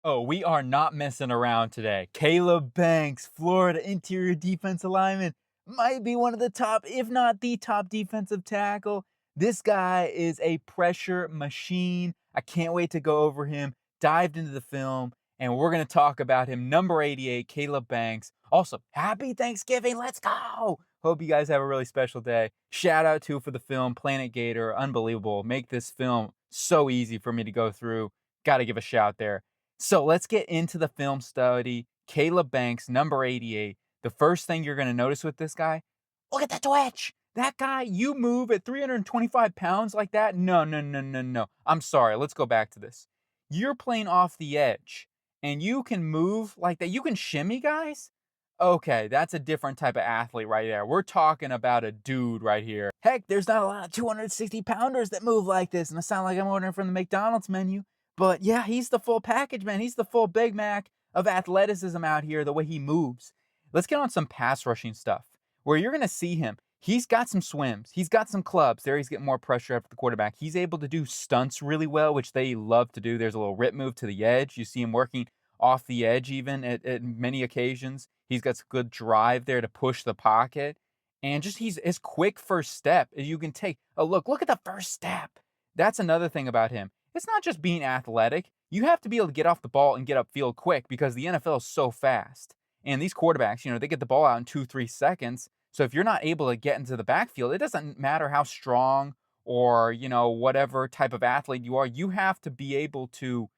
Oh, we are not messing around today. Caleb Banks, Florida interior defensive lineman, might be one of the top, if not the top defensive tackle. This guy is a pressure machine. I can't wait to go over him, dived into the film, and we're going to talk about him. Number 88, Caleb Banks. Also, happy Thanksgiving. Let's go. Hope you guys have a really special day. Shout out to for the film, Planet Gator. Unbelievable. Make this film so easy for me to go through. Got to give a shout there. So let's get into the film study. Caleb Banks, number 88. The first thing you're going to notice with this guy, look at the twitch. That guy, you move at 325 pounds like that? No, no, no, no, no. I'm sorry. Let's go back to this. You're playing off the edge and you can move like that. You can shimmy, guys? Okay, that's a different type of athlete right there. We're talking about a dude right here. Heck, there's not a lot of 260 pounders that move like this. And I sound like I'm ordering from the McDonald's menu. But yeah, he's the full package, man. He's the full Big Mac of athleticism out here, the way he moves. Let's get on some pass rushing stuff where you're going to see him. He's got some swims. He's got some clubs. There he's getting more pressure after the quarterback. He's able to do stunts really well, which they love to do. There's a little rip move to the edge. You see him working off the edge even at many occasions. He's got some good drive there to push the pocket. And just he's his quick first step as you can take. Oh, look at the first step. That's another thing about him. It's not just being athletic. You have to be able to get off the ball and get upfield quick because the NFL is so fast. And these quarterbacks, they get the ball out in 2-3 seconds. So if you're not able to get into the backfield, it doesn't matter how strong or, whatever type of athlete you are, you have to be able to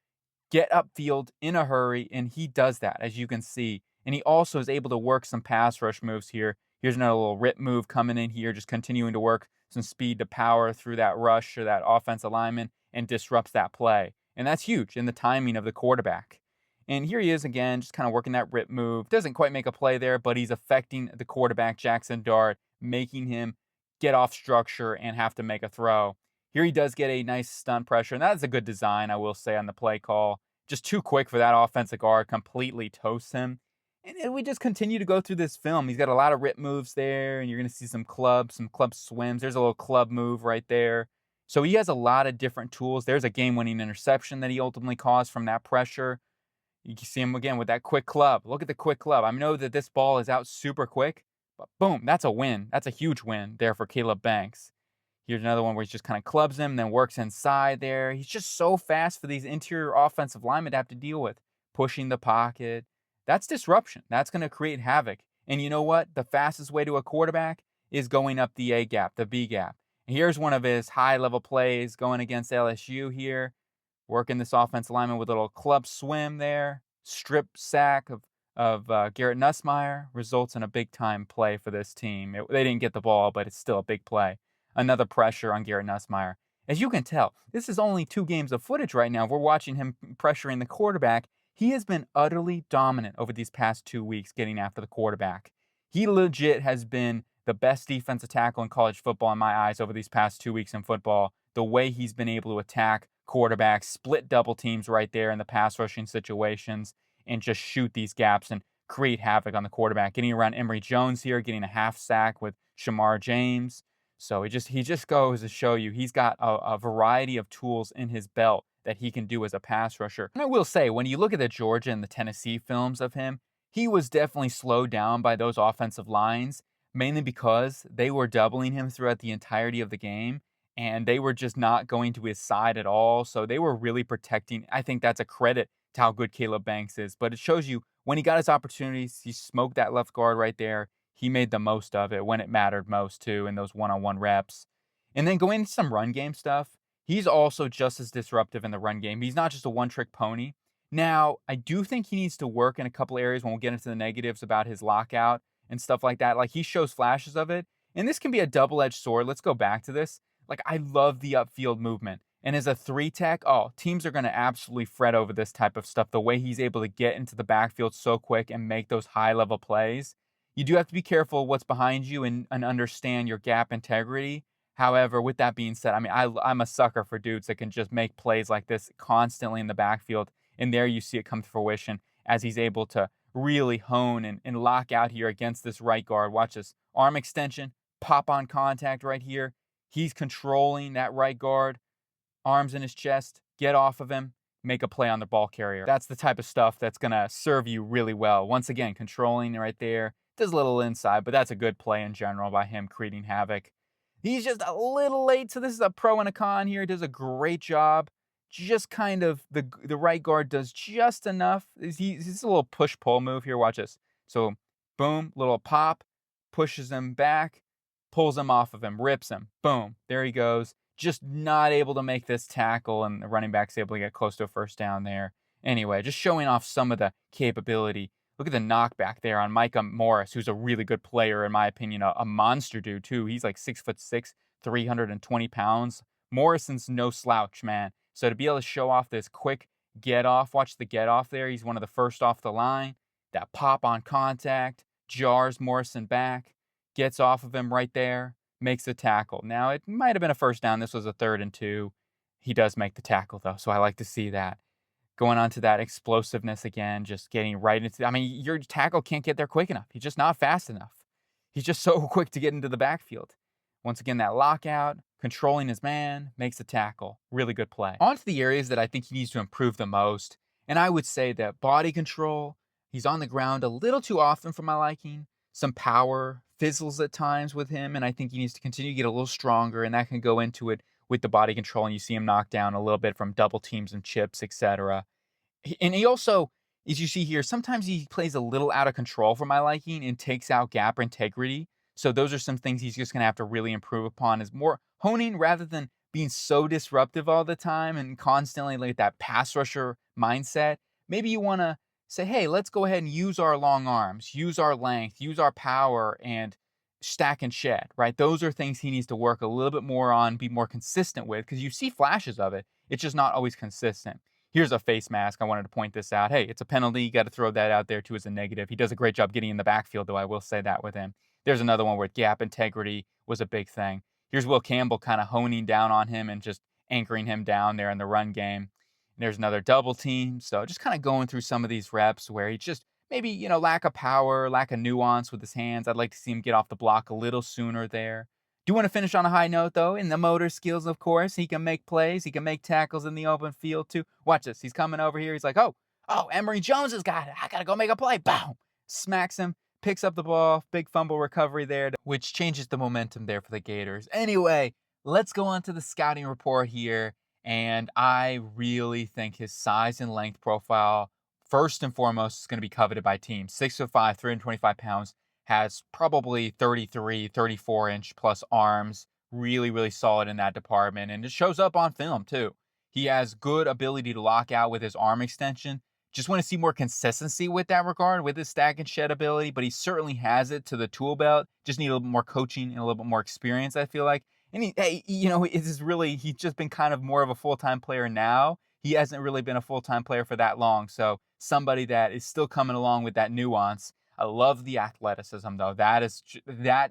get upfield in a hurry. And he does that, as you can see. And he also is able to work some pass rush moves here. Here's another little rip move coming in here, just continuing to work some speed to power through that rush or that offensive lineman and disrupts that play. And that's huge in the timing of the quarterback. And here he is again, just kind of working that rip move. Doesn't quite make a play there, but he's affecting the quarterback, Jackson Dart, making him get off structure and have to make a throw. Here he does get a nice stunt pressure, and that's a good design, I will say, on the play call. Just too quick for that offensive guard, completely toasts him. And we just continue to go through this film. He's got a lot of rip moves there, and you're going to see some club swims. There's a little club move right there. So he has a lot of different tools. There's a game-winning interception that he ultimately caused from that pressure. You can see him again with that quick club. Look at the quick club. I know that this ball is out super quick, but boom, that's a win. That's a huge win there for Caleb Banks. Here's another one where he just kind of clubs him, then works inside there. He's just so fast for these interior offensive linemen to have to deal with. Pushing the pocket. That's disruption. That's going to create havoc. And you know what? The fastest way to a quarterback is going up the A gap, the B gap. Here's one of his high-level plays going against LSU here. Working this offensive lineman with a little club swim there. Strip sack of Garrett Nussmeier results in a big-time play for this team. They didn't get the ball, but it's still a big play. Another pressure on Garrett Nussmeier. As you can tell, this is only 2 games of footage right now. We're watching him pressuring the quarterback. He has been utterly dominant over these past 2 weeks getting after the quarterback. He legit has been the best defensive tackle in college football in my eyes over these past 2 weeks in football. The way he's been able to attack quarterbacks, split double teams right there in the pass rushing situations, and just shoot these gaps and create havoc on the quarterback. Getting around Emory Jones here, getting a half sack with Shamar James. So he just goes to show you he's got a variety of tools in his belt that he can do as a pass rusher. And I will say, when you look at the Georgia and the Tennessee films of him, he was definitely slowed down by those offensive lines, mainly because they were doubling him throughout the entirety of the game, and they were just not going to his side at all. So they were really protecting. I think that's a credit to how good Caleb Banks is. But it shows you when he got his opportunities, he smoked that left guard right there. He made the most of it when it mattered most, too, in those one-on-one reps. And then going into some run game stuff, he's also just as disruptive in the run game. He's not just a one-trick pony. Now, I do think he needs to work in a couple areas when we'll get into the negatives about his lockout and stuff like that. Like, he shows flashes of it, and this can be a double-edged sword. Let's go back to this. Like, I love the upfield movement. And as a 3-tech, teams are going to absolutely fret over this type of stuff. The way he's able to get into the backfield so quick and make those high-level plays. You do have to be careful what's behind you and understand your gap integrity. However, with that being said, I mean, I'm a sucker for dudes that can just make plays like this constantly in the backfield. And there you see it come to fruition as he's able to really hone and lock out here against this right guard. Watch this arm extension, pop on contact right here. He's controlling that right guard, arms in his chest, get off of him, make a play on the ball carrier. That's the type of stuff that's going to serve you really well. Once again, controlling right there. Does a little inside, but that's a good play in general by him creating havoc. He's just a little late, so this is a pro and a con here. Does a great job. Just kind of the right guard does just enough. He's a little push-pull move here. Watch this. So, boom, little pop, pushes him back, pulls him off of him, rips him. Boom, there he goes. Just not able to make this tackle, and the running back's able to get close to a first down there. Anyway, just showing off some of the capability. Look at the knockback there on Micah Morris, who's a really good player, in my opinion, a monster dude, too. He's like 6'6", 320 pounds. Morrison's no slouch, man. So to be able to show off this quick get off, watch the get off there. He's one of the first off the line. That pop on contact, jars Morrison back, gets off of him right there, makes the tackle. Now, it might have been a first down. This was a 3rd and 2. He does make the tackle, though, so I like to see that. Going on to that explosiveness again, just getting right into, I mean, your tackle can't get there quick enough. He's just not fast enough. He's just so quick to get into the backfield. Once again, that lockout, controlling his man, makes a tackle. Really good play. On to the areas that I think he needs to improve the most. And I would say that body control, he's on the ground a little too often for my liking. Some power fizzles at times with him, and I think he needs to continue to get a little stronger, and that can go into it with the body control, and you see him knock down a little bit from double teams and chips, etc. And he also, as you see here, sometimes he plays a little out of control for my liking and takes out gap integrity. So those are some things he's just going to have to really improve upon, is more honing rather than being so disruptive all the time and constantly like that pass rusher mindset. Maybe you want to say, hey, let's go ahead and use our long arms, use our length, use our power, and stack and shed, right? Those are things he needs to work a little bit more on, be more consistent with, because you see flashes of it. It's just not always consistent. Here's a face mask. I wanted to point this out. Hey, it's a penalty. You got to throw that out there too as a negative. He does a great job getting in the backfield, though. I will say that with him. There's another one where gap integrity was a big thing. Here's Will Campbell kind of honing down on him and just anchoring him down there in the run game. There's another double team. So just kind of going through some of these reps where he just maybe, lack of power, lack of nuance with his hands. I'd like to see him get off the block a little sooner there. Do want to finish on a high note, though, in the motor skills, of course. He can make plays. He can make tackles in the open field, too. Watch this. He's coming over here. He's like, oh, Emory Jones has got it. I got to go make a play. Boom. Smacks him, picks up the ball. Big fumble recovery there, which changes the momentum there for the Gators. Anyway, let's go on to the scouting report here. And I really think his size and length profile, first and foremost, is going to be coveted by teams. 6'5", 325 pounds. Has probably 33, 34-inch plus arms. Really, really solid in that department. And it shows up on film, too. He has good ability to lock out with his arm extension. Just want to see more consistency with that regard, with his stack and shed ability. But he certainly has it to the tool belt. Just need a little bit more coaching and a little bit more experience, I feel like. And he's just been kind of more of a full-time player now. He hasn't really been a full-time player for that long. So somebody that is still coming along with that nuance. I love the athleticism, though. That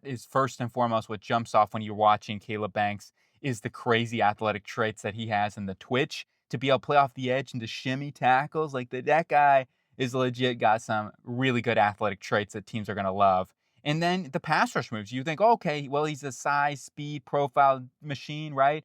is first and foremost what jumps off when you're watching Caleb Banks, is the crazy athletic traits that he has in the twitch to be able to play off the edge and to shimmy tackles. Like that guy is legit got some really good athletic traits that teams are going to love. And then the pass rush moves. You think, okay, well, he's a size, speed, profile machine, right?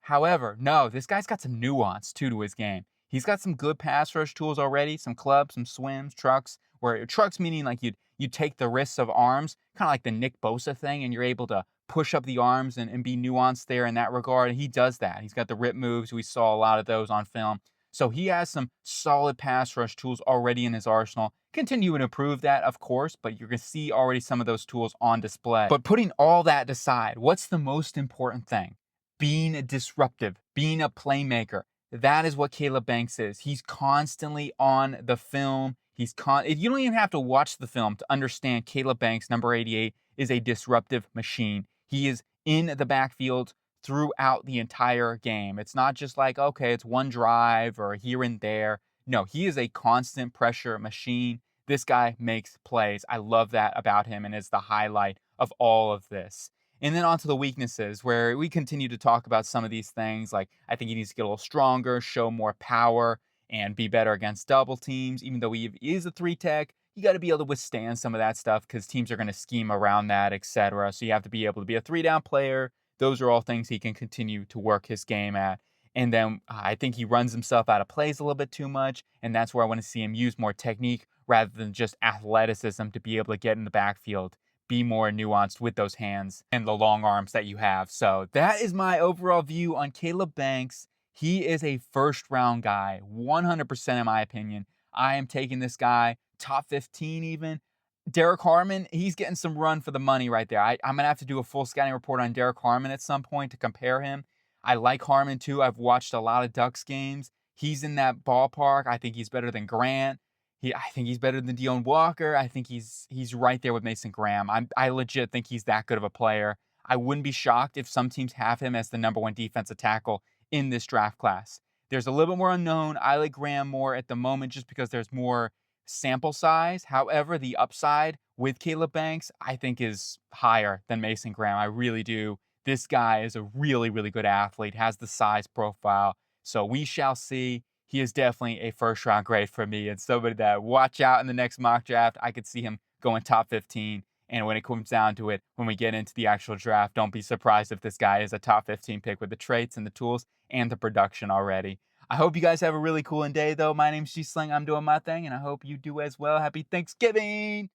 However, no, this guy's got some nuance, too, to his game. He's got some good pass rush tools already, some clubs, some swims, trucks, where trucks meaning like you take the risks of arms, kind of like the Nick Bosa thing, and you're able to push up the arms and be nuanced there in that regard. And he does that. He's got the rip moves. We saw a lot of those on film. So he has some solid pass rush tools already in his arsenal. Continue to improve that, of course, but you're going to see already some of those tools on display. But putting all that aside, what's the most important thing? Being disruptive, being a playmaker. That is what Caleb Banks is. He's constantly on the film. You don't even have to watch the film to understand Caleb Banks, number 88, is a disruptive machine. He is in the backfield throughout the entire game. It's not just like, okay, it's one drive or here and there. No, he is a constant pressure machine. This guy makes plays. I love that about him and is the highlight of all of this. And then on to the weaknesses, where we continue to talk about some of these things. Like, I think he needs to get a little stronger, show more power, and be better against double teams. Even though he is a 3-tech, you got to be able to withstand some of that stuff because teams are going to scheme around that, etc. So you have to be able to be a 3-down player. Those are all things he can continue to work his game at. And then I think he runs himself out of plays a little bit too much. And that's where I want to see him use more technique rather than just athleticism to be able to get in the backfield, be more nuanced with those hands and the long arms that you have. So that is my overall view on Caleb Banks. He is a first round guy, 100% in my opinion. I am taking this guy top 15 even. Derek Harmon, he's getting some run for the money right there. I'm going to have to do a full scouting report on Derek Harmon at some point to compare him. I like Harmon too. I've watched a lot of Ducks games. He's in that ballpark. I think he's better than Grant. I think he's better than Deone Walker. I think he's right there with Mason Graham. I legit think he's that good of a player. I wouldn't be shocked if some teams have him as the number one defensive tackle in this draft class. There's a little bit more unknown. I like Graham more at the moment just because there's more sample size. However, the upside with Caleb Banks, I think, is higher than Mason Graham. I really do. This guy is a really, really good athlete, has the size profile. So we shall see. He is definitely a first round grade for me and somebody that watch out in the next mock draft. I could see him going top 15. And when it comes down to it, when we get into the actual draft, don't be surprised if this guy is a top 15 pick with the traits and the tools and the production already. I hope you guys have a really cool day, though. My name's G Sling. I'm doing my thing, and I hope you do as well. Happy Thanksgiving!